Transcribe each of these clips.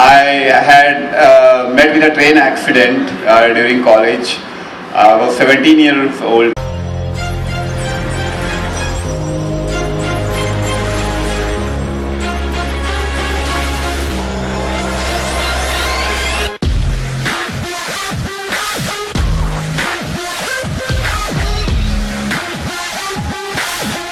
I had met with a train accident during college. I was 17 years old.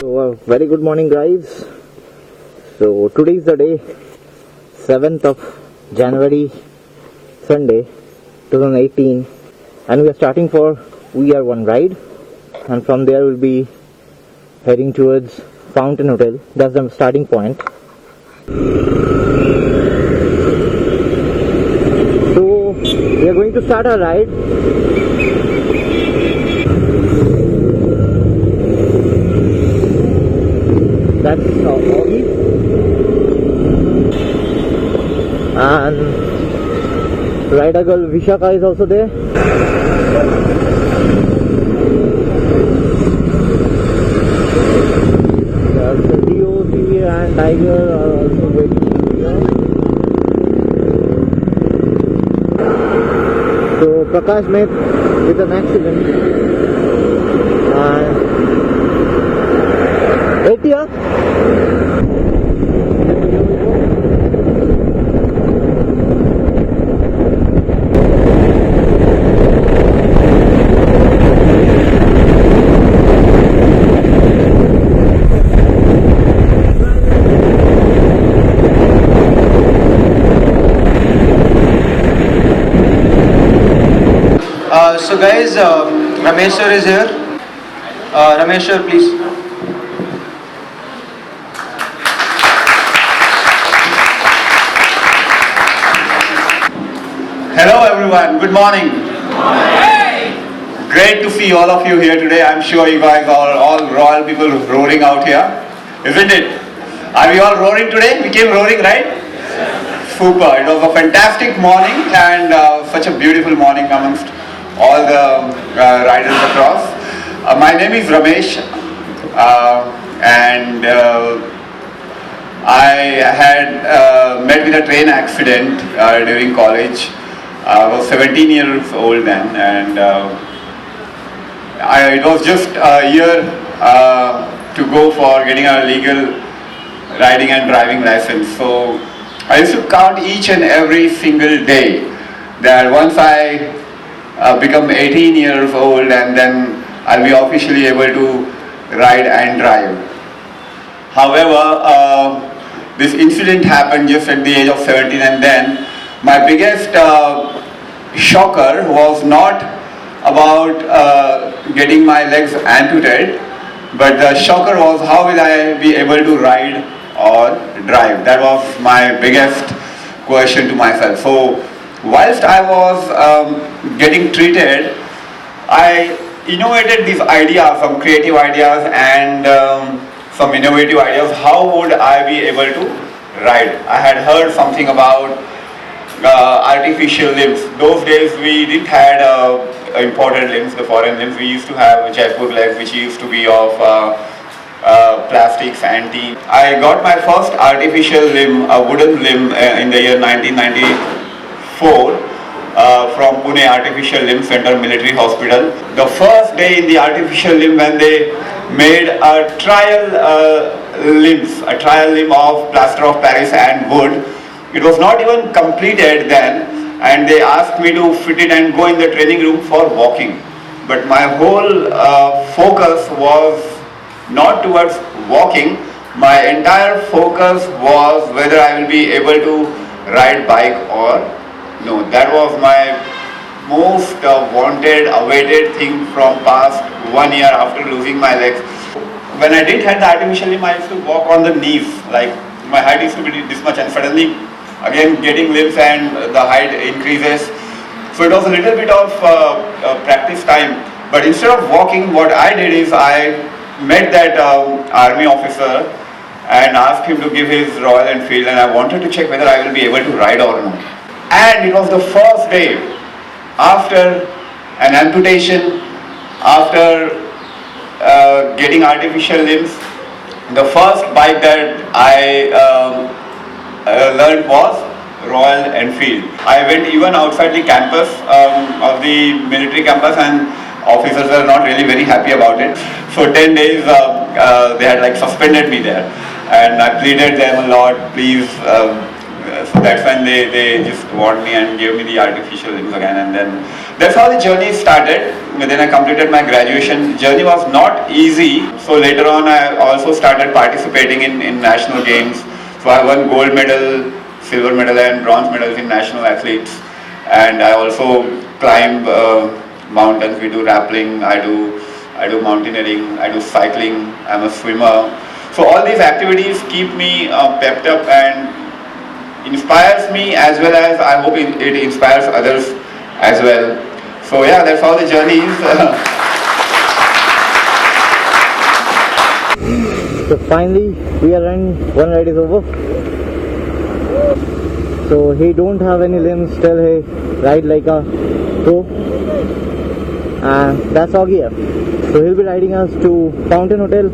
So very good morning guys. So today is the day 7th of January, Sunday 2018, and we are starting for One Ride, and from there we'll be heading towards Fountain Hotel. That's the starting point. So we are going to start our ride. That's Oggy, and rider girl Vishaka is also there. The DOC and Tiger are also waiting here. So Prakash met with an accident. Wait here. So guys, Ramesh sir is here. Ramesh sir, please. Hello everyone, good morning. Great to see all of you here today. I'm sure you guys are all royal people roaring out here, isn't it? Are we all roaring today? We came roaring, right? Super. It was a fantastic morning and such a beautiful morning amongst all the riders across. My name is Ramesh, and I had met with a train accident during college. I was 17 years old then, and it was just a year to go for getting a legal riding and driving license. So I used to count each and every single day that once I become 18 years old and then I'll be officially able to ride and drive. However, this incident happened just at the age of 17, and then my biggest shocker was not about getting my legs amputated, but the shocker was how will I be able to ride or drive. That was my biggest question to myself. So whilst I was getting treated, I innovated this idea, some creative ideas and some innovative ideas. How would I be able to ride? I had heard something about artificial limbs. Those days we didn't had imported limbs, the foreign limbs. We used to have Jaipur legs, which used to be of plastics and tin. I got my first artificial limb, a wooden limb, in the year 1994 from Pune Artificial Limb Center Military Hospital. The first day in the artificial limb, when they made a trial limb of plaster of Paris and wood. It was not even completed then, and they asked me to fit it and go in the training room for walking. But my whole focus was not towards walking. My entire focus was whether I will be able to ride bike or no. That was my most wanted, awaited thing from past 1 year after losing my legs. When I didn't have the artificial limb, I used to walk on the knees. Like my height used to be this much, and suddenly again getting limbs and the height increases. So it was a little bit of practice time. But instead of walking, what I did is I met that army officer and asked him to give his Royal Enfield, and I wanted to check whether I will be able to ride or not. And it was the first day after an amputation, after getting artificial limbs. The first bike that I learned was Royal Enfield. I went even outside the campus of the military campus, and officers were not really very happy about it. So 10 days they had like suspended me there, and I pleaded them a lot, please. So that's when they just warned me and gave me the artificial limbs again, and then that's how the journey started. Then I completed my graduation. Journey was not easy. So later on I also started participating in national games. So I won gold medal, silver medal and bronze medals in national athletes. And I also climb mountains. We do rappelling, I do mountaineering, I do cycling, I'm a swimmer. So all these activities keep me pepped up and inspires me, as well as I hope it inspires others as well. So yeah, that's how the journey is. So finally we are running, one ride is over. So he don't have any limbs, still he ride like a pro. And that's Oggy F. So he'll be riding us to Fountain Hotel.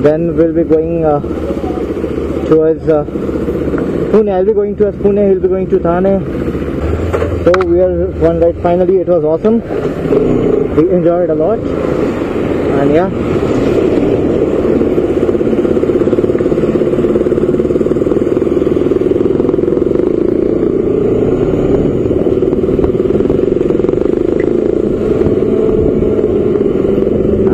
Then we'll be going towards Pune. I'll be going towards Pune, he'll be going to Thane. So we are one ride finally. It was awesome. We enjoyed a lot. And yeah.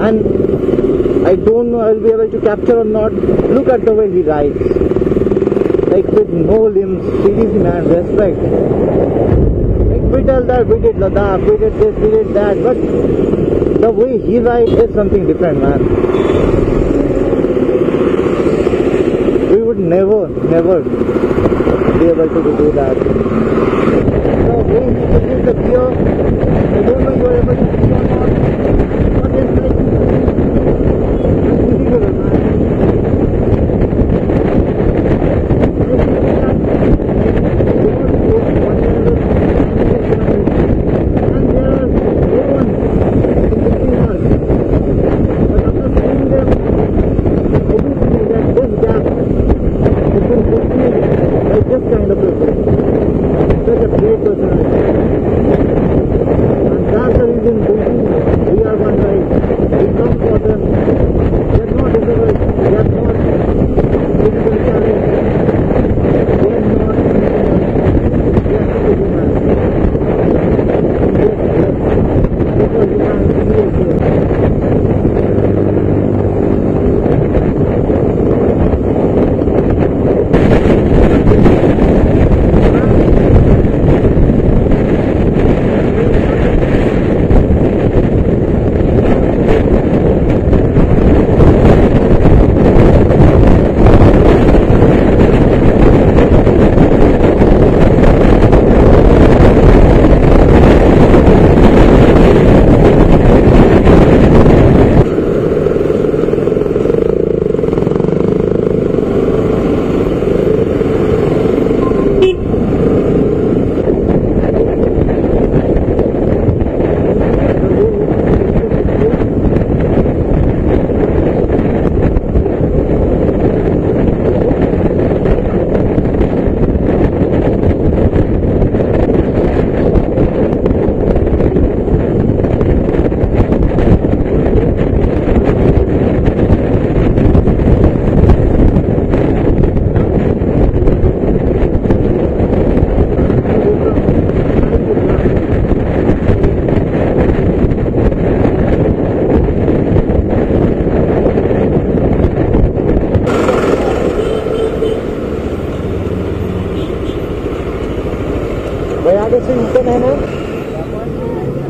And I don't know I'll be able to capture or not. Look at the way he rides. Like with no limbs. Seriously man, respect. Like we tell that we did Ladakh, we did this, we did that, but the way he rides is something different man. We would never be able to do that. The way he uses the gear, I don't know you are able to see or not, but it's like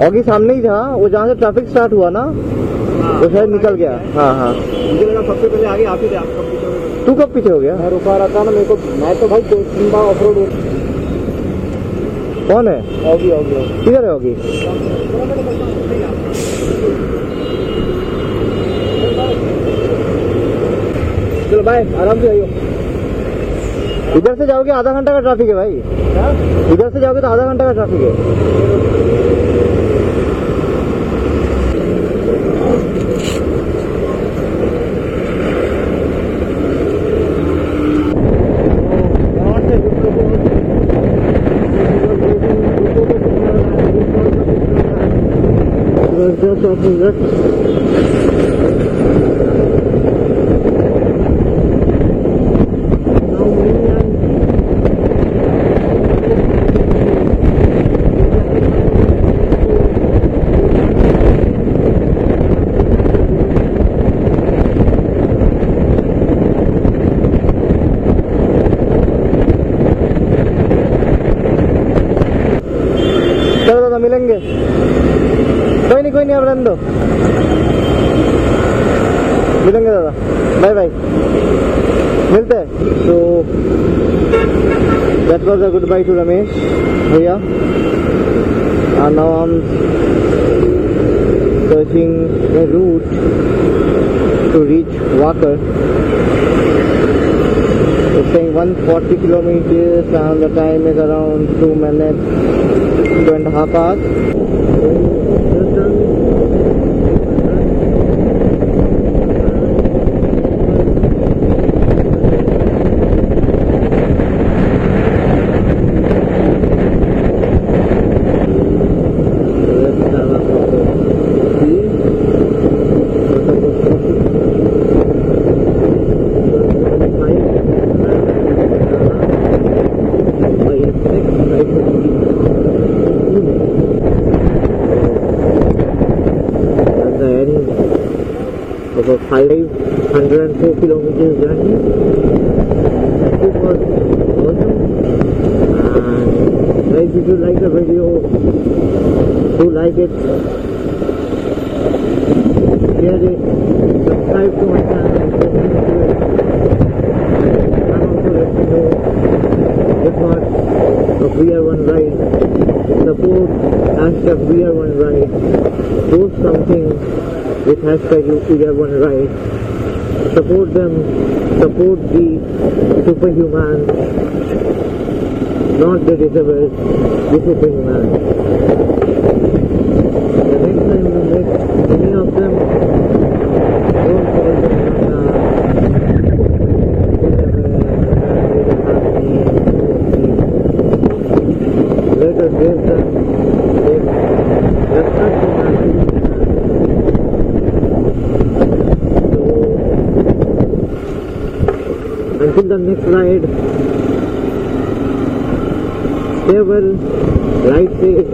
Oggy सामने ही था, वो जहाँ से traffic start हुआ ना, वो शायद निकल गया। हाँ हाँ, मुझे लगा सबसे पहले आगे आप ही थे। आप कब पीछे हो गए? तू कब पीछे हो गया? मैं रुका रहा था ना, मेरे को मैं तो भाई 2-3 बार ऑफ रोड। कौन है? ऑगी। किधर है ऑगी? चलो बाय, आराम से आइयो। इधर से जाओगे आधा घंटा का ट्रैफिक है भाई। इधर से जाओगे तो आधा घंटा का ट्रैफिक है। just off the चलो दादा मिलेंगे कोई नहीं अब रहने दो मिलेंगे दादा बाय बाय मिलते हैं तो that was a goodbye to Ramesh भैया and now I'm searching a route to reach Walker. It's saying 140 kilometers and the time is around 2 minutes 2.5 hours. About 504 kilometers journey. It was awesome. And guys, if you like the video, do like it, share it, subscribe to my channel, and also let me know if not of VR1 Ride. Support hashtag VR1 Ride. Post something with hashtag VR1 Ride. Support them, support the superhumans, not the disabled, the superhumans. The next time you meet any of them, don't call them let us give them respect to humanity. Until the next ride, stay well, ride safe.